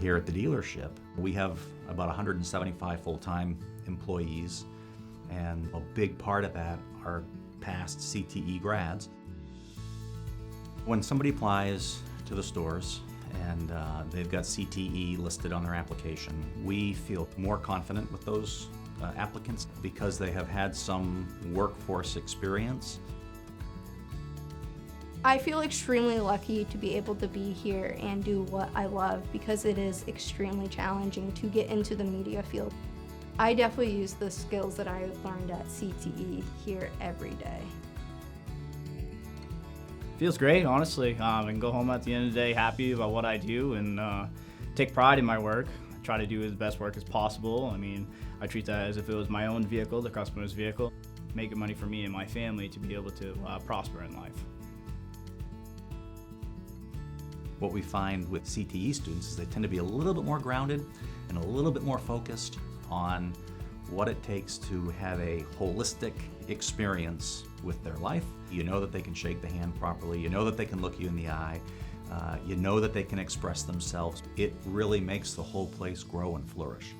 here at the dealership. We have about 175 full-time employees, and a big part of that are past CTE grads. When somebody applies to the stores and they've got CTE listed on their application, we feel more confident with those applicants because they have had some workforce experience. I feel extremely lucky to be able to be here and do what I love because it is extremely challenging to get into the media field. I definitely use the skills that I learned at CTE here every day. Feels great, honestly. I can go home at the end of the day happy about what I do and take pride in my work. I try to do as best work as possible. I mean, I treat that as if it was my own vehicle, the customer's vehicle, making money for me and my family to be able to prosper in life. What we find with CTE students is they tend to be a little bit more grounded and a little bit more focused on what it takes to have a holistic experience with their life. You know that they can shake the hand properly, you know that they can look you in the eye, you know that they can express themselves. It really makes the whole place grow and flourish.